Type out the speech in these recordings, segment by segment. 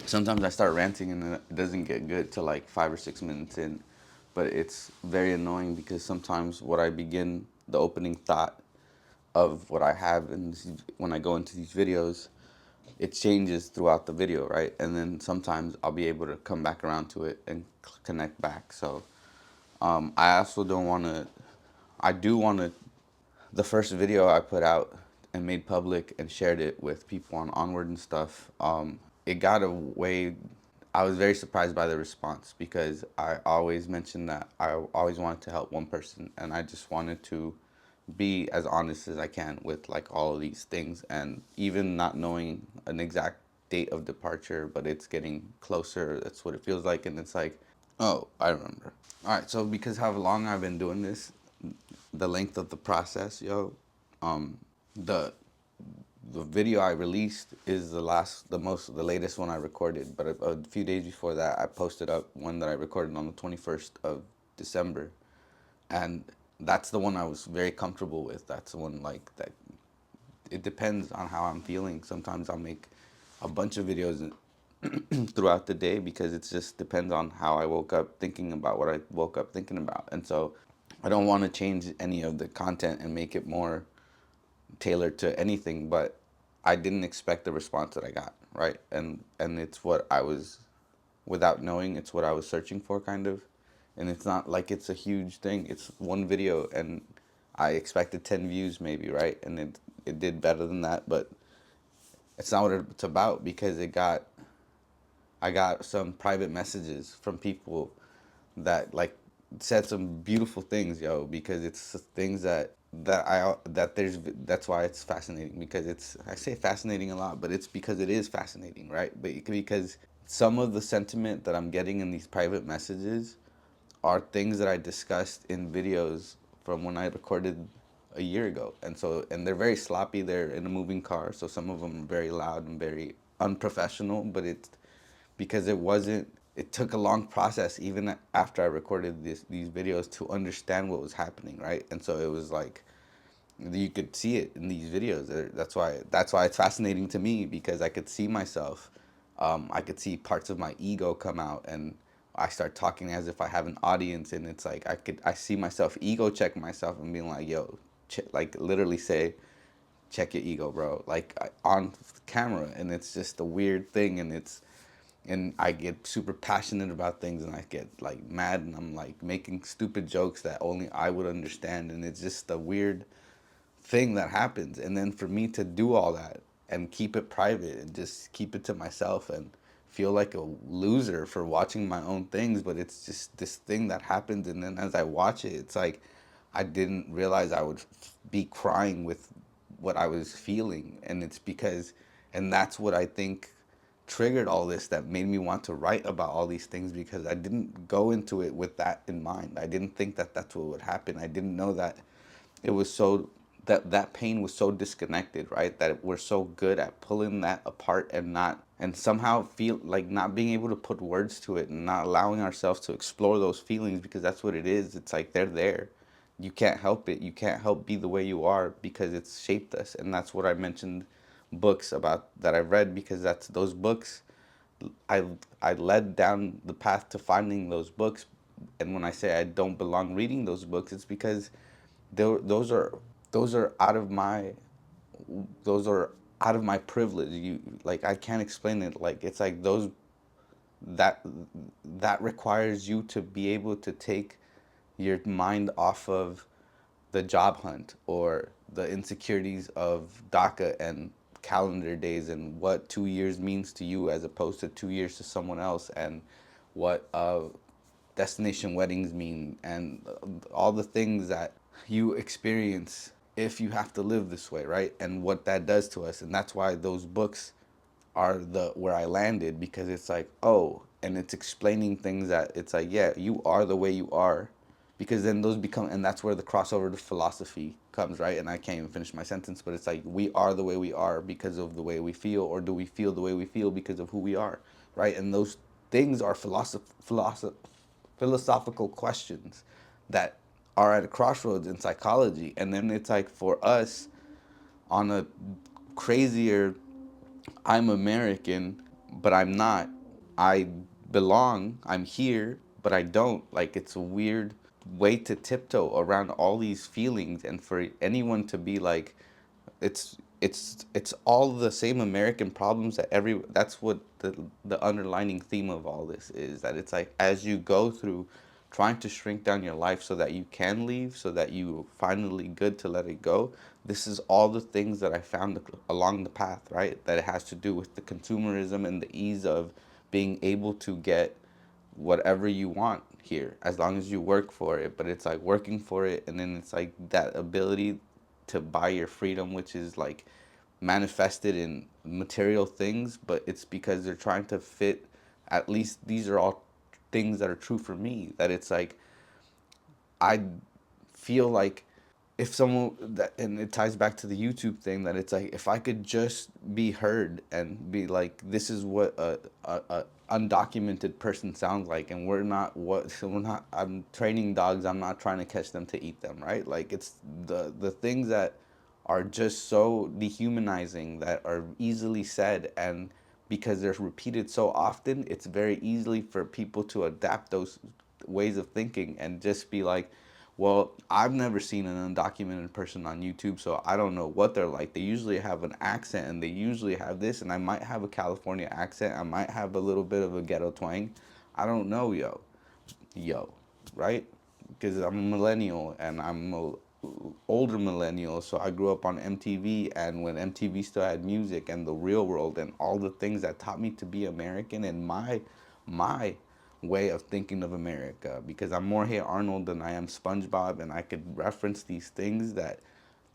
sometimes I start ranting and it doesn't get good till like 5 or 6 minutes in. But it's very annoying because sometimes what I begin, the opening thought of what I have when I go into these videos, it changes throughout the video, right? And then sometimes I'll be able to come back around to it and connect back. So I also don't want to, I do want to, the first video I put out and made public and shared it with people on Onward and stuff, it got a way. I was very surprised by the response because I always mentioned that I always wanted to help one person and I just wanted to be as honest as I can with like all of these things, and even not knowing an exact date of departure, but it's getting closer. That's what it feels like, and it's like, oh, I remember. All right, so because how long I've been doing this, the length of the process, the the video I released is the latest one I recorded. But a few days before that, I posted up one that I recorded on the 21st of December, and that's the one I was very comfortable with. That's the one like that. It depends on how I'm feeling. Sometimes I'll make a bunch of videos throughout the day because it just depends on how I woke up thinking about what I woke up thinking about, and so I don't want to change any of the content and make it more tailored to anything, but I didn't expect the response that I got, right? And it's what I was, without knowing, it's what I was searching for, kind of. And it's not like it's a huge thing. It's one video, and I expected 10 views maybe, right? And it did better than that, but it's not what it's about because I got some private messages from people that like said some beautiful things, yo, because it's things that there's that's why it's fascinating, because it's, I say fascinating a lot, but it's because it is fascinating, right? But because some of the sentiment that I'm getting in these private messages are things that I discussed in videos from when I recorded a year ago. And so, and they're very sloppy. They're in a moving car, so some of them are very loud and very unprofessional. But it's because it wasn't. It took a long process, even after I recorded these videos, to understand what was happening, right? And so it was like you could see it in these videos. That's why it's fascinating to me, because I could see myself. I could see parts of my ego come out, and I start talking as if I have an audience, and it's like I see myself ego check myself and being like, yo, like literally say, check your ego, bro, like on camera. And it's just a weird thing, and I get super passionate about things, and I get like mad, and I'm like making stupid jokes that only I would understand, and it's just a weird thing that happens. And then for me to do all that and keep it private and just keep it to myself and feel like a loser for watching my own things, but it's just this thing that happens. And then as I watch it, it's like I didn't realize I would be crying with what I was feeling. And it's because, and that's what I think triggered all this, that made me want to write about all these things, because I didn't go into it with that in mind. I didn't think that that's what would happen. I didn't know that it was so, that pain was so disconnected, right? That we're so good at pulling that apart and not, and somehow feel like not being able to put words to it and not allowing ourselves to explore those feelings, because that's what it is. It's like they're there. You can't help it. You can't help be the way you are because it's shaped us. And that's what I mentioned books about that I've read, because that's those books. I I led down the path to finding those books, and when I say I don't belong reading those books, it's because those are those are out of my those are out of my privilege. You like, I can't explain it. Like, it's like those, that that requires you to be able to take your mind off of the job hunt or the insecurities of DACA and calendar days and what 2 years means to you as opposed to 2 years to someone else, and what destination weddings mean, and all the things that you experience if you have to live this way, right? And what that does to us. And that's why those books are the where I landed, because it's like, oh, and it's explaining things that it's like, yeah, you are the way you are, because then those become, and that's where the crossover to philosophy comes, right? And I can't even finish my sentence, but it's like, we are the way we are because of the way we feel, or do we feel the way we feel because of who we are, right? And those things are philosophical questions that are at a crossroads in psychology. And then it's like, for us, on a crazier, I'm American, but I'm not. I belong, I'm here, but I don't. Like, it's a weird way to tiptoe around all these feelings, and for anyone to be like, it's all the same American problems that every that's what the underlining theme of all this is, that it's like as you go through trying to shrink down your life so that you can leave, so that you finally good to let it go. This is all the things that I found along the path, right? That it has to do with the consumerism and the ease of being able to get whatever you want here as long as you work for it. But it's like working for it, and then it's like that ability to buy your freedom, which is like manifested in material things, but it's because they're trying to fit, at least these are all things that are true for me, that it's like I feel like if someone that, and it ties back to the YouTube thing, that it's like if I could just be heard and be like, this is what a undocumented person sounds like, and we're not what we're not. I'm training dogs. I'm not trying to catch them to eat them, right? Like it's the things that are just so dehumanizing, that are easily said, and because they're repeated so often, it's very easily for people to adapt those ways of thinking and just be like, well, I've never seen an undocumented person on YouTube, so I don't know what they're like. They usually have an accent, and they usually have this, and I might have a California accent. I might have a little bit of a ghetto twang. I don't know, yo, right? Because I'm a millennial, and I'm a older millennial, so I grew up on MTV, and when MTV still had music and the real world and all the things that taught me to be American, and my way of thinking of America, because I'm more Hey Arnold than I am SpongeBob, and I could reference these things that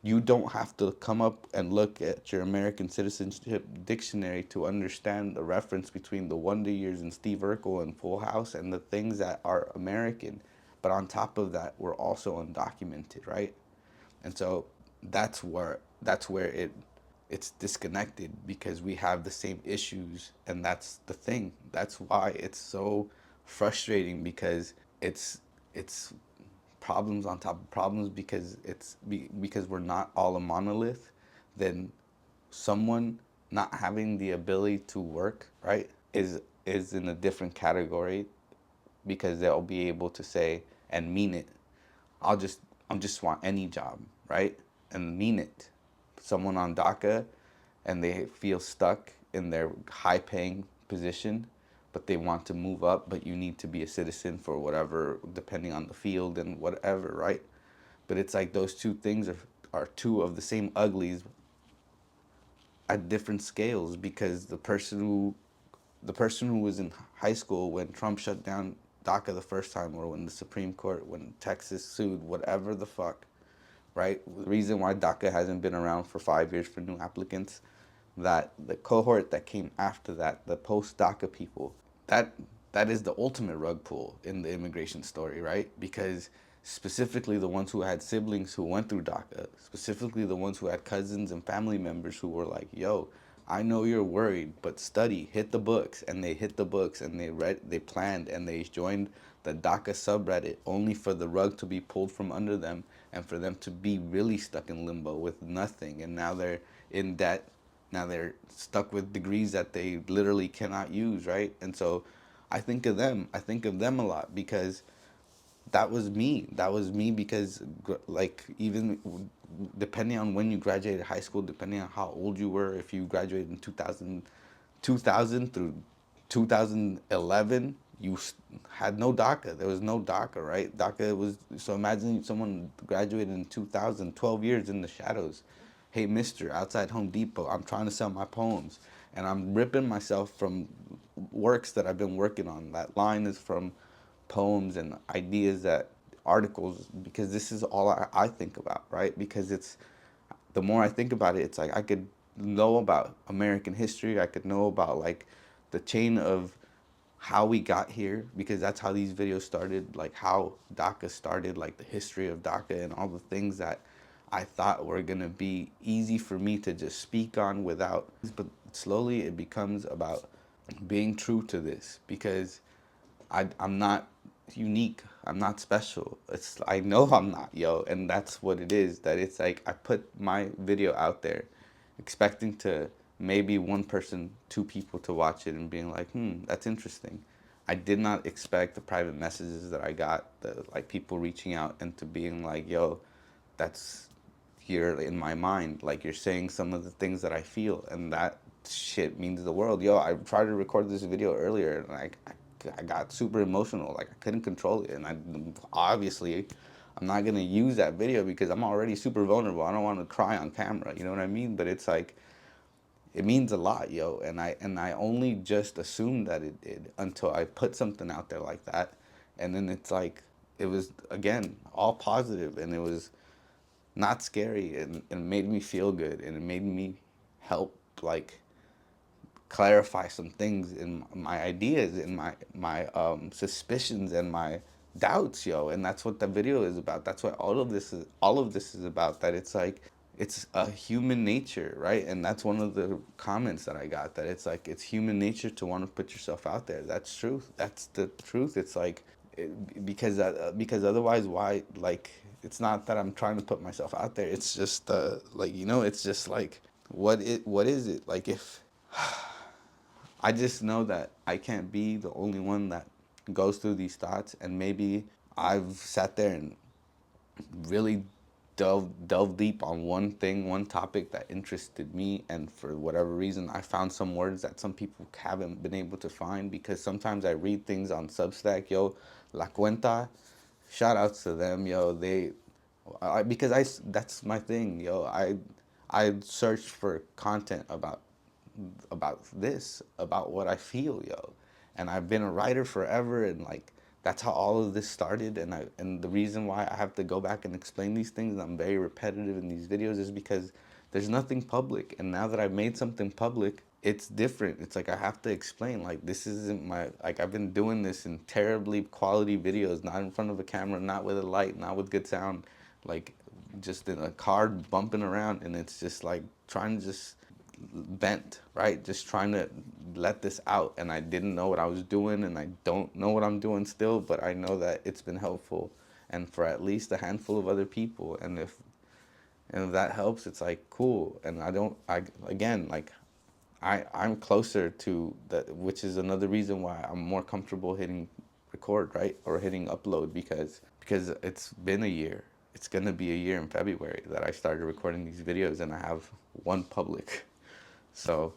you don't have to come up and look at your American citizenship dictionary to understand the reference between the Wonder Years and Steve Urkel and Full House and the things that are American. But on top of that, we're also undocumented, right? And so that's where it's disconnected, because we have the same issues, and that's the thing. That's why it's so frustrating, because it's problems on top of problems, because because we're not all a monolith. Then someone not having the ability to work, right, is in a different category, because they'll be able to say and mean it, I'll just I'm just want any job, right? And mean it. Someone on DACA, and they feel stuck in their high paying position, but they want to move up, but you need to be a citizen for whatever, depending on the field and whatever, right? But it's like those two things are two of the same uglies at different scales, because the person who was in high school when Trump shut down DACA the first time, or when the Supreme Court, when Texas sued, whatever the fuck, right? The reason why DACA hasn't been around for 5 years for new applicants, that the cohort that came after that, the post DACA people, that that is the ultimate rug pull in the immigration story, right? Because specifically the ones who had siblings who went through DACA, specifically the ones who had cousins and family members who were like, "Yo, I know you're worried, but study, hit the books," and they hit the books, and they read, they planned, and they joined the DACA subreddit, only for the rug to be pulled from under them, and for them to be really stuck in limbo with nothing, and now they're in debt. Now they're stuck with degrees that they literally cannot use, right? And so I think of them. I think of them a lot, because that was me. That was me, because like, even depending on when you graduated high school, depending on how old you were, if you graduated in 2000 through 2011, you had no DACA. There was no DACA, right? DACA was, so imagine someone graduated in 2000, 12 years in the shadows. Hey, mister, outside Home Depot, I'm trying to sell my poems, and I'm ripping myself from works that I've been working on. That line is from poems and ideas, that articles, because this is all I think about, right? Because it's, the more I think about it, it's like I could know about American history. I could know about like the chain of how we got here, because that's how these videos started, like how DACA started, like the history of DACA and all the things that I thought were gonna be easy for me to just speak on without. But slowly it becomes about being true to this, because I'm not unique. I'm not special. It's, I know I'm not, yo, and that's what it is. That it's like I put my video out there, expecting to maybe one person, two people to watch it and being like, that's interesting. I did not expect the private messages that I got, the like people reaching out and to being like, yo, that's you're in my mind. Like you're saying some of the things that I feel, and that shit means the world. Yo, I tried to record this video earlier, and I got super emotional. Like I couldn't control it, and I obviously I'm not gonna use that video because I'm already super vulnerable. I don't want to cry on camera. You know what I mean? But it's like it means a lot, yo. And I only just assumed that it did until I put something out there like that, and then it's like it was again all positive, and it was not scary, and it made me feel good, and it made me help like clarify some things in my ideas and my suspicions and my doubts, yo. And that's what the video is about. That's what all of this is about. That it's like it's a human nature, right? And that's one of the comments that I got, that it's like it's human nature to want to put yourself out there. That's truth. That's the truth. It's like because otherwise, why? Like it's not that I'm trying to put myself out there. It's just like it's just like what is it like if I just know that I can't be the only one that goes through these thoughts, and maybe I've sat there and really delve deep on one thing, one topic that interested me, and for whatever reason, I found some words that some people haven't been able to find, because sometimes I read things on Substack, yo, La Cuenta, shout outs to them, yo, because that's my thing, yo, I search for content about this, about what I feel, yo. And I've been a writer forever, and like that's how all of this started. And the reason why I have to go back and explain these things, and I'm very repetitive in these videos, is because there's nothing public. And now that I've made something public, it's different. It's like I have to explain, like this isn't my, like I've been doing this in terribly quality videos, not in front of a camera, not with a light, not with good sound, like just in a car bumping around, and it's just like trying to just vent, right? Just trying to let this out. And I didn't know what I was doing, and I don't know what I'm doing still, but I know that it's been helpful, and for at least a handful of other people. And if that helps, it's like cool. And I again, like I'm closer to that, which is another reason why I'm more comfortable hitting record, right? Or hitting upload, because it's been a year. It's gonna be a year in February that I started recording these videos, and I have one public. So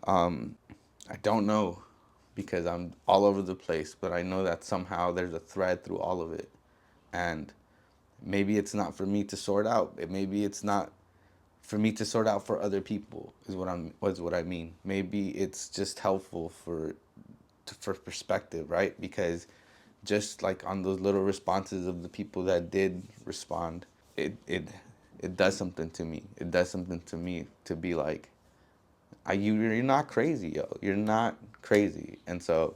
I don't know, because I'm all over the place, but I know that somehow there's a thread through all of it. And maybe it's not for me to sort out. Maybe it's not for me to sort out for other people, is what I mean. Maybe it's just helpful for perspective, right? Because just like on those little responses of the people that did respond, it does something to me. It does something to me to be like, you're not crazy, yo. You're not crazy. And so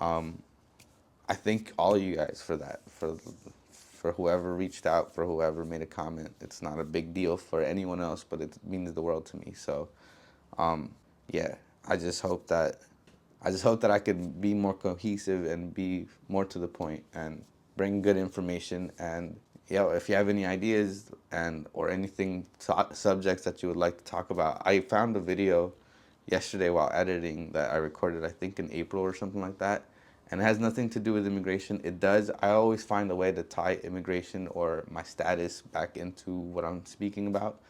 I thank all of you guys for that, for whoever reached out, for whoever made a comment. It's not a big deal for anyone else, but it means the world to me. So yeah, I just hope that I could be more cohesive and be more to the point and bring good information. And if you have any ideas and or anything subjects that you would like to talk about, I found a video yesterday while editing that I recorded, I think in April or something like that, and it has nothing to do with immigration. It does. I always find a way to tie immigration or my status back into what I'm speaking about,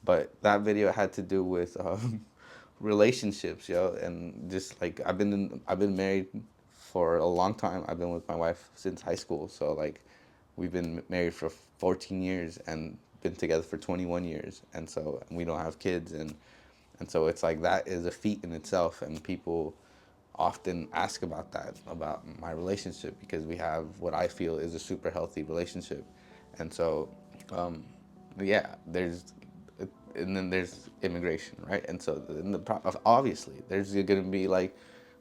but that video had to do with relationships, yo, and just like I've been married for a long time. I've been with my wife since high school, so like we've been married for 14 years and been together for 21 years, and so we don't have kids, and so it's like that is a feat in itself, and people often ask about that, about my relationship, because we have what I feel is a super healthy relationship. And so yeah, and then there's immigration, right? And so obviously there's going to be like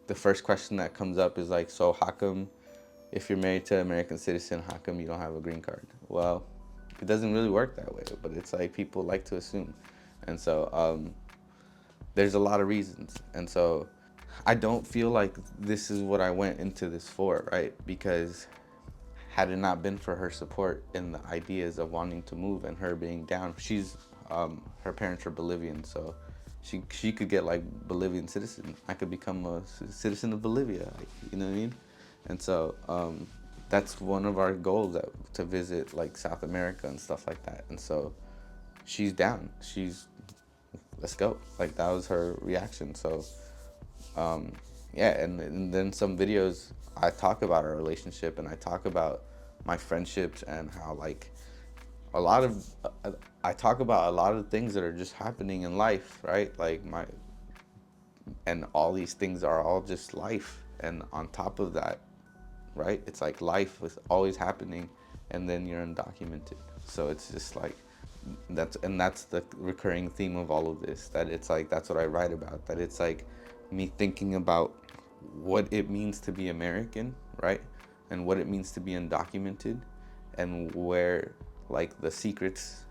the first question that comes up is like, so how come if you're married to an American citizen, how come you don't have a green card? Well, it doesn't really work that way, but it's like people like to assume. And so there's a lot of reasons. And so I don't feel like this is what I went into this for, right? Because had it not been for her support in the ideas of wanting to move and her being down, her parents are Bolivian, so She could get like Bolivian citizen. I could become a citizen of Bolivia. Like, you know what I mean? And so that's one of our goals, to visit like South America and stuff like that. And so she's down. She's let's go. Like that was her reaction. So yeah, and then some videos I talk about our relationship, and I talk about my friendships, and how like a lot of I talk about a lot of things that are just happening in life, right? Like and all these things are all just life, and on top of that, right, it's like life is always happening, and then you're undocumented. So it's just like that's the recurring theme of all of this, that it's like that's what I write about, that it's like me thinking about what it means to be American, right, and what it means to be undocumented, and where like the secrets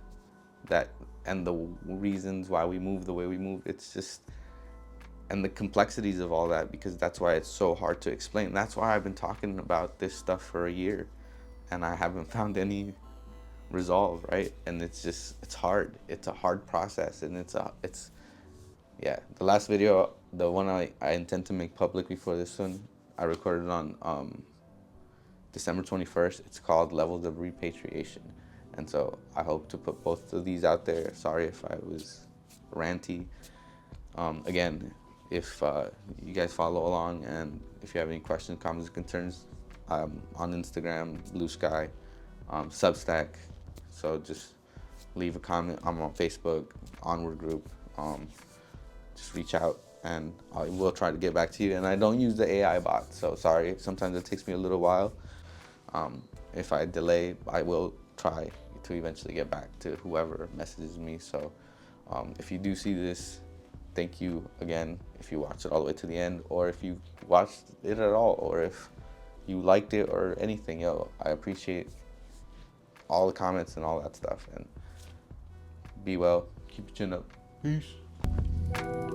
that and the reasons why we move the way we move. It's just, and the complexities of all that, because that's why it's so hard to explain. That's why I've been talking about this stuff for a year, and I haven't found any resolve, right? And it's hard. It's a hard process, and it's yeah. The last video, the one I intend to make public before this one, I recorded on December 21st. It's called Levels of Repatriation. And so I hope to put both of these out there. Sorry if I was ranty. Again, if you guys follow along, and if you have any questions, comments, concerns, on Instagram, Blue Sky, Substack. So just leave a comment. I'm on Facebook, Onward Group. Just reach out, and I will try to get back to you. And I don't use the AI bot, so sorry. Sometimes it takes me a little while. If I delay, I will try to eventually get back to whoever messages me. So if you do see this, thank you again if you watched it all the way to the end, or if you watched it at all, or if you liked it or anything. I appreciate all the comments and all that stuff. And be well, keep your chin up. Peace.